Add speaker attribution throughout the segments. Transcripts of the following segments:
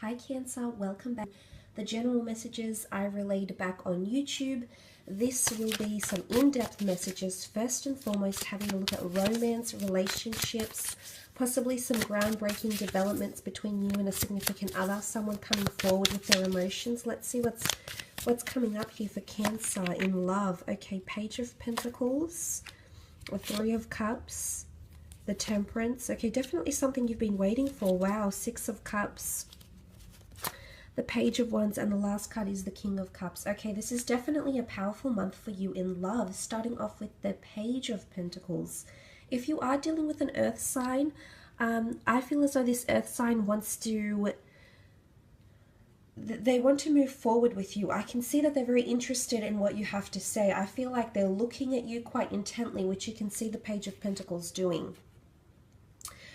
Speaker 1: Hi Cancer, welcome back. The general messages I relayed back on YouTube. This will be some in-depth messages. First and foremost, having a look at romance, relationships, possibly some groundbreaking developments between you and a significant other, someone coming forward with their emotions. Let's see what's coming up here for Cancer in love. Okay, Page of Pentacles, a Three of Cups, the Temperance. Okay, definitely something you've been waiting for. Wow, Six of Cups, the Page of Wands, and the last card is the King of Cups. Okay, this is definitely a powerful month for you in love, starting off with the Page of Pentacles. If you are dealing with an earth sign, I feel as though this earth sign wants to, they want to move forward with you. I can see that they're very interested in what you have to say. I feel like they're looking at you quite intently, which you can see the Page of Pentacles doing.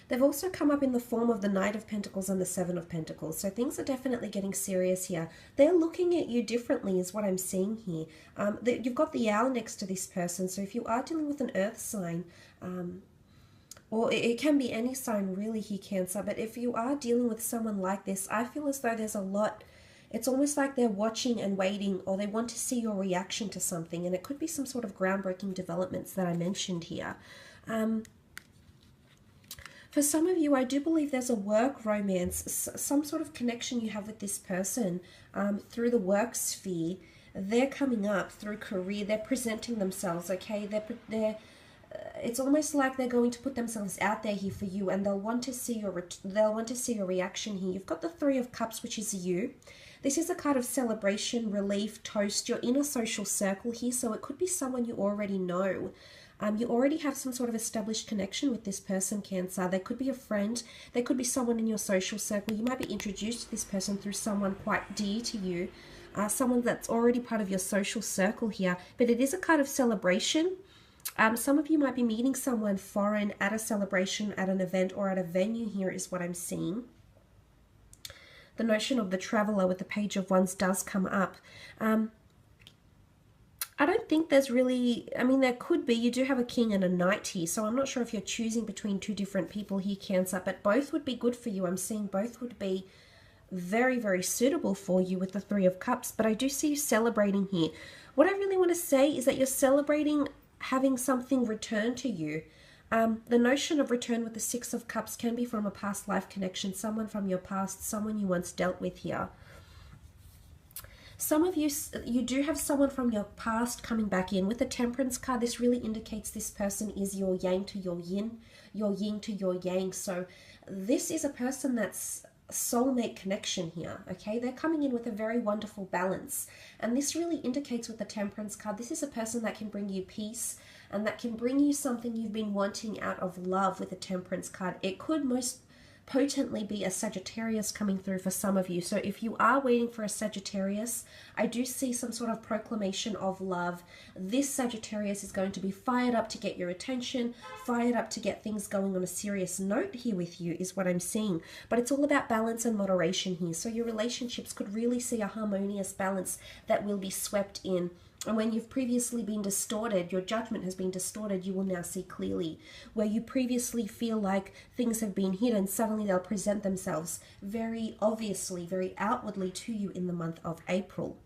Speaker 1: They've also come up in the form of the Knight of Pentacles and the Seven of Pentacles. So things are definitely getting serious here. They're looking at you differently is what I'm seeing here. You've got the Owl next to this person. So if you are dealing with an earth sign, or it can be any sign really here, Cancer. But if you are dealing with someone like this, I feel as though there's a lot. It's almost like they're watching and waiting, or they want to see your reaction to something. And it could be some sort of groundbreaking developments that I mentioned here. For some of you, I do believe there's a work romance, some sort of connection you have with this person through the work sphere. They're coming up through career. They're presenting themselves, okay? It's almost like they're going to put themselves out there here for you, and they'll want to see your reaction here. You've got the Three of Cups, which is you. This is a card of celebration, relief, toast. You're in a social circle here, so it could be someone you already know. You already have some sort of established connection with this person, Cancer. They could be a friend. They could be someone in your social circle. You might be introduced to this person through someone quite dear to you, someone that's already part of your social circle here. But it is a card of celebration. Some of you might be meeting someone foreign at a celebration, at an event, or at a venue here is what I'm seeing. The notion of the traveler with the Page of Wands does come up. I don't think there's really, I mean, there could be. You do have a king and a knight here, so I'm not sure if you're choosing between two different people here, Cancer, but both would be good for you. I'm seeing both would be very, very suitable for you with the Three of Cups, but I do see you celebrating here. What I really want to say is that you're celebrating having something return to you. The notion of return with the Six of Cups can be from a past life connection, someone from your past, someone you once dealt with here. Some of you, you do have someone from your past coming back in. With the Temperance card, this really indicates this person is your yang to your yin to your yang. So this is a person that's soulmate connection here, okay? They're coming in with a very wonderful balance. And this really indicates with the Temperance card, this is a person that can bring you peace and that can bring you something you've been wanting out of love with the Temperance card. It could most potently be a Sagittarius coming through for some of you. So if you are waiting for a Sagittarius, I do see some sort of proclamation of love. This Sagittarius is going to be fired up to get your attention, fired up to get things going on a serious note here with you is what I'm seeing. But it's all about balance and moderation here. So your relationships could really see a harmonious balance that will be swept in. And when you've previously been distorted, your judgment has been distorted, you will now see clearly. Where you previously feel like things have been hidden, suddenly they'll present themselves very obviously, very outwardly to you in the month of April.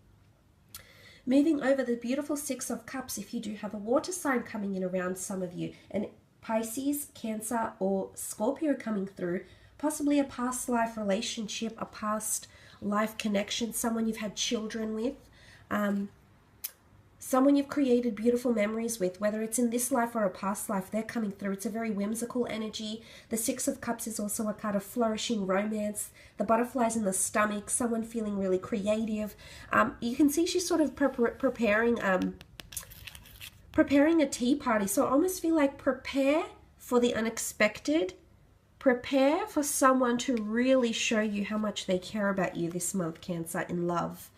Speaker 1: Moving over the beautiful Six of Cups, if you do have a water sign coming in around some of you, and Pisces, Cancer, or Scorpio coming through, possibly a past life relationship, a past life connection, someone you've had children with, someone you've created beautiful memories with, whether it's in this life or a past life, they're coming through. It's a very whimsical energy. The Six of Cups is also a card of flourishing romance. The butterflies in the stomach, someone feeling really creative. You can see she's sort of preparing a tea party. So I almost feel like prepare for the unexpected. Prepare for someone to really show you how much they care about you this month, Cancer, in love.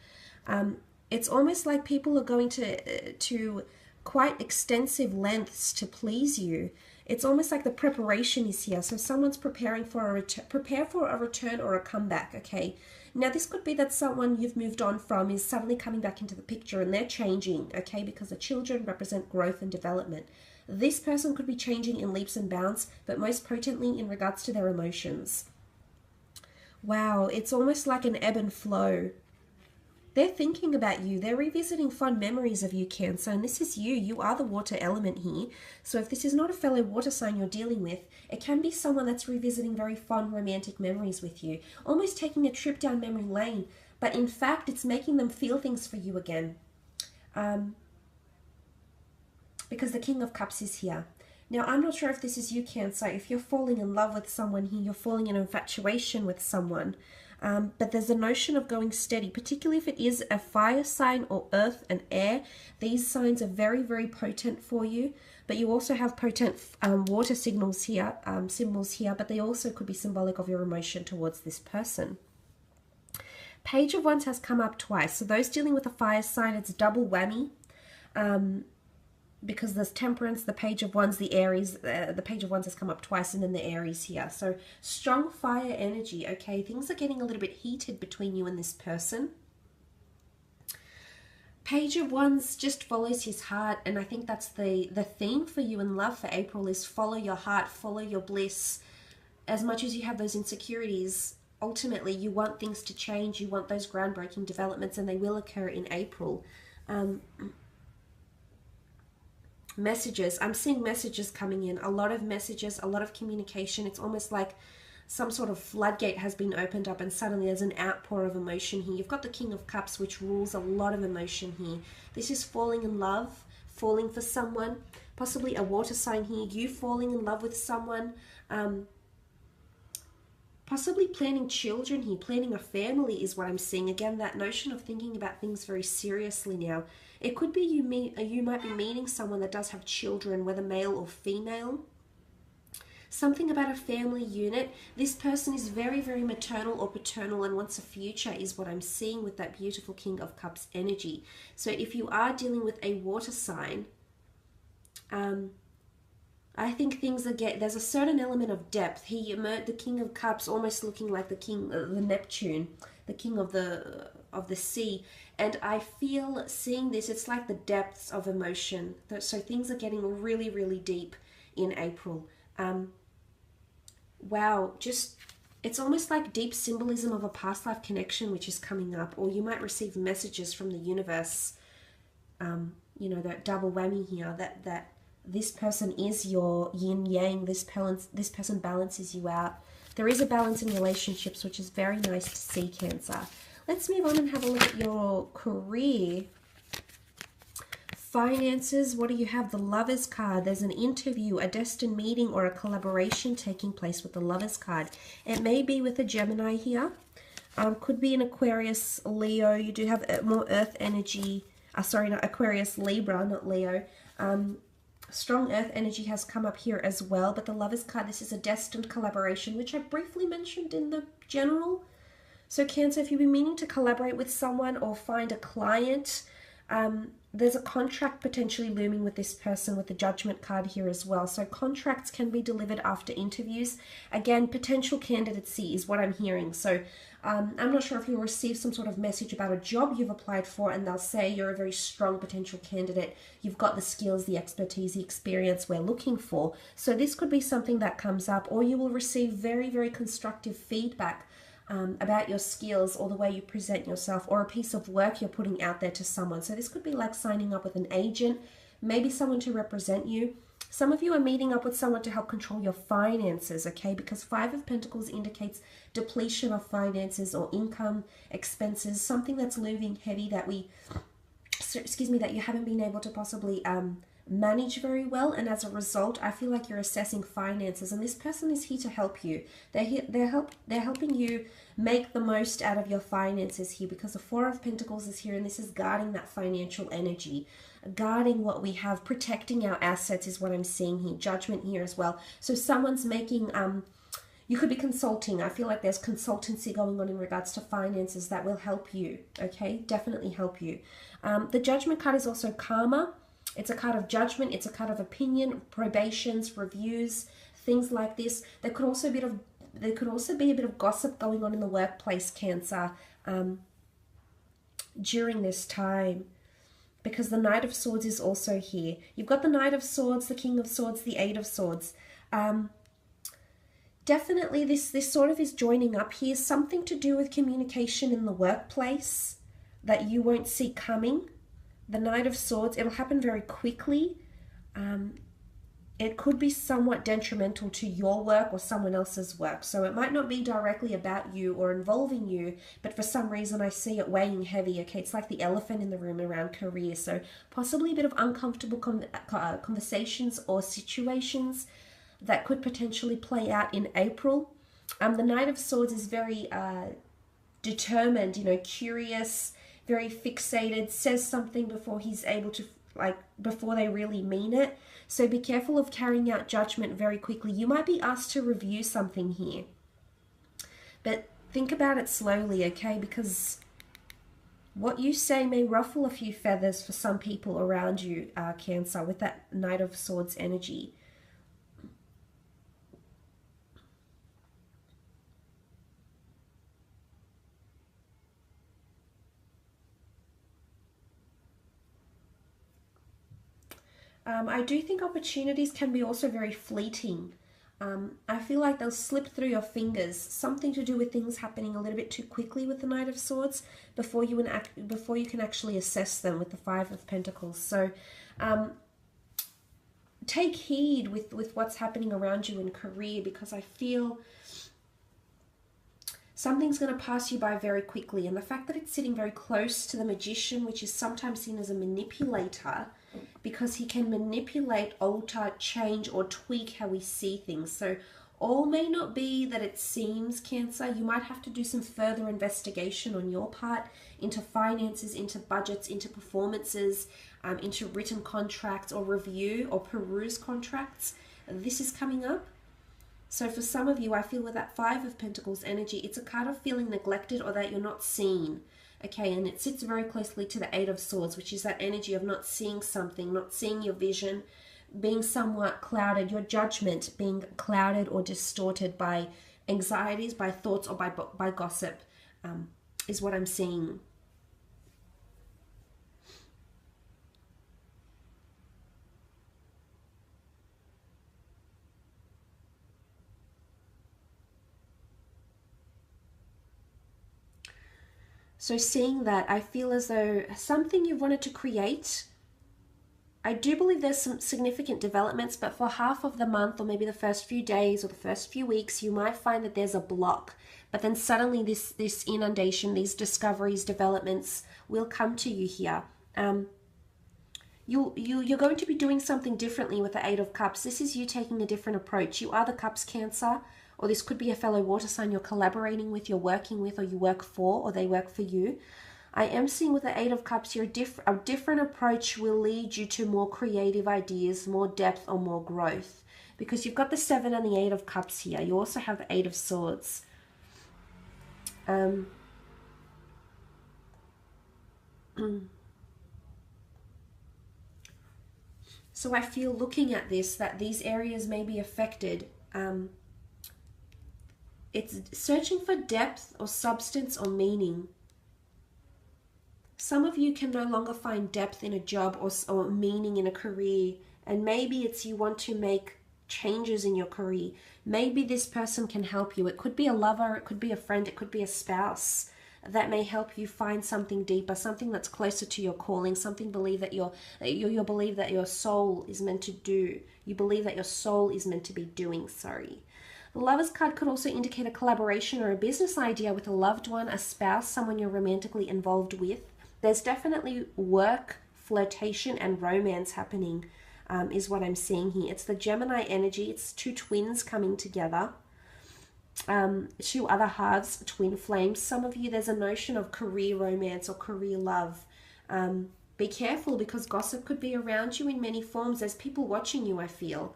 Speaker 1: It's almost like people are going to quite extensive lengths to please you. It's almost like the preparation is here. So someone's preparing for a return or a comeback, okay? Now this could be that someone you've moved on from is suddenly coming back into the picture and they're changing, okay? Because the children represent growth and development. This person could be changing in leaps and bounds, but most potently in regards to their emotions. Wow, it's almost like an ebb and flow. They're thinking about you. They're revisiting fond memories of you, Cancer. And this is you. You are the water element here. So if this is not a fellow water sign you're dealing with, it can be someone that's revisiting very fond romantic memories with you. Almost taking a trip down memory lane. But in fact, it's making them feel things for you again. Because the King of Cups is here. Now, I'm not sure if this is you, Cancer. If you're falling in love with someone here, you're falling in infatuation with someone. But there's a notion of going steady, particularly if it is a fire sign or earth and air. These signs are very, very potent for you. But you also have potent water signals here, symbols here, but they also could be symbolic of your emotion towards this person. Page of Wands has come up twice. So those dealing with a fire sign, it's double whammy. Because there's Temperance, the Page of Wands, the Aries, the Page of Wands has come up twice, and then the Aries here. So strong fire energy, okay? Things are getting a little bit heated between you and this person. Page of Wands just follows his heart, and I think that's the theme for you in love for April is follow your heart, follow your bliss. As much as you have those insecurities, ultimately you want things to change, you want those groundbreaking developments, and they will occur in April. Messages, I'm seeing messages coming in, a lot of messages, a lot of communication. It's almost like some sort of floodgate has been opened up and suddenly there's an outpour of emotion here. You've got the King of Cups, which rules a lot of emotion here. This is falling in love, falling for someone, possibly a water sign here, you falling in love with someone, possibly planning children here, planning a family is what I'm seeing. Again, that notion of thinking about things very seriously now. It could be you might be meeting someone that does have children, whether male or female. Something about a family unit. This person is very, very maternal or paternal and wants a future is what I'm seeing with that beautiful King of Cups energy. So if you are dealing with a water sign, I think things are there's a certain element of depth. The King of Cups almost looking like the King, the Neptune, the King of the sea. And I feel seeing this, it's like the depths of emotion. So things are getting really, really deep in April. Wow, it's almost like deep symbolism of a past life connection which is coming up, or you might receive messages from the universe, you know, that double whammy here, that this person is your yin yang, this person balances you out. There is a balance in relationships, which is very nice to see, Cancer. Let's move on and have a look at your career. Finances, what do you have? The Lovers card. There's an interview, a destined meeting, or a collaboration taking place with the Lovers card. It may be with a Gemini here. Could be an Aquarius, Leo. You do have more earth energy. Sorry, not Aquarius, Libra, not Leo. Strong earth energy has come up here as well. But the Lovers card, this is a destined collaboration, which I briefly mentioned in the general. So Cancer, if you've been meaning to collaborate with someone or find a client, there's a contract potentially looming with this person with the Judgment card here as well. So contracts can be delivered after interviews. Again, potential candidacy is what I'm hearing. So I'm not sure if you'll receive some sort of message about a job you've applied for and they'll say you're a very strong potential candidate. You've got the skills, the expertise, the experience we're looking for. So this could be something that comes up, or you will receive very, very constructive feedback about your skills or the way you present yourself, or a piece of work you're putting out there to someone. So this could be like signing up with an agent, maybe someone to represent you. Some of you are meeting up with someone to help control your finances, okay? Because Five of Pentacles indicates depletion of finances or income, expenses, something that's looming heavy that that you haven't been able to possibly manage very well, and as a result I feel like you're assessing finances, and this person is here to help you. They're helping you make the most out of your finances here, because the Four of Pentacles is here, and this is guarding that financial energy, guarding what we have, protecting our assets is what I'm seeing here. Judgment here as well. So someone's making you could be consulting. I feel like there's consultancy going on in regards to finances that will help you, okay? Definitely help you. The Judgment card is also karma. It's a card of judgment. It's a card of opinion, probations, reviews, things like this. There could also be a bit of gossip going on in the workplace, Cancer, during this time, because the Knight of Swords is also here. You've got the Knight of Swords, the King of Swords, the Eight of Swords. Definitely this sort of is joining up here. Something to do with communication in the workplace that you won't see coming. The Knight of Swords, it'll happen very quickly. It could be somewhat detrimental to your work or someone else's work. So it might not be directly about you or involving you, but for some reason I see it weighing heavy. Okay, it's like the elephant in the room around career. So possibly a bit of uncomfortable conversations or situations that could potentially play out in April. The Knight of Swords is very determined, you know, curious, very fixated, says something before he's able to, like, before they really mean it. So be careful of carrying out judgment very quickly. You might be asked to review something here, but think about it slowly, okay? Because what you say may ruffle a few feathers for some people around you, Cancer, with that Knight of Swords energy. I do think opportunities can be also very fleeting. I feel like they'll slip through your fingers. Something to do with things happening a little bit too quickly with the Knight of Swords before you can actually assess them with the Five of Pentacles. So take heed with what's happening around you in career, because I feel something's going to pass you by very quickly. And the fact that it's sitting very close to the Magician, which is sometimes seen as a manipulator, because he can manipulate, alter, change, or tweak how we see things. So all may not be that it seems, Cancer. You might have to do some further investigation on your part into finances, into budgets, into performances, into written contracts, or review or peruse contracts. This is coming up. So for some of you, I feel with that Five of Pentacles energy, it's a card of feeling neglected or that you're not seen. Okay, and it sits very closely to the Eight of Swords, which is that energy of not seeing something, not seeing your vision, being somewhat clouded, your judgment being clouded or distorted by anxieties, by thoughts, or by gossip, is what I'm seeing. So seeing that, I feel as though something you've wanted to create, I do believe there's some significant developments, but for half of the month, or maybe the first few days or the first few weeks, you might find that there's a block. But then suddenly this inundation, these discoveries, developments will come to you here. You're going to be doing something differently with the Eight of Cups. This is you taking a different approach. You are the Cups, Cancer, or this could be a fellow water sign you're collaborating with, you're working with, or you work for, or they work for you. I am seeing with the Eight of Cups, a different approach will lead you to more creative ideas, more depth, or more growth. Because you've got the Seven and the Eight of Cups here. You also have the Eight of Swords. So I feel, looking at this, that these areas may be affected. It's searching for depth or substance or meaning. Some of you can no longer find depth in a job or meaning in a career, and maybe it's you want to make changes in your career. Maybe this person can help you. It could be a lover, it could be a friend, it could be a spouse that may help you find something deeper, something that's closer to your calling, something you believe that your soul is meant to do. You believe that your soul is meant to be doing, sorry. The Lovers card could also indicate a collaboration or a business idea with a loved one, a spouse, someone you're romantically involved with. There's definitely work, flirtation, and romance happening, is what I'm seeing here. It's the Gemini energy. It's two twins coming together. Two other halves, twin flames. Some of you, there's a notion of career romance or career love. Be careful, because gossip could be around you in many forms. There's people watching you, I feel.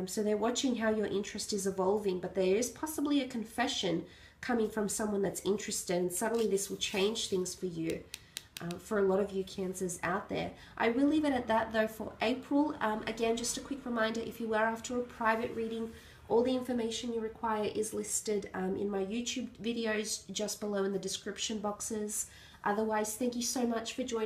Speaker 1: So they're watching how your interest is evolving, but there is possibly a confession coming from someone that's interested, and suddenly this will change things for you. For a lot of you Cancers out there. I will leave it at that though for April. Again, just a quick reminder, if you were after a private reading, all the information you require is listed in my YouTube videos just below in the description boxes. Otherwise, thank you so much for joining.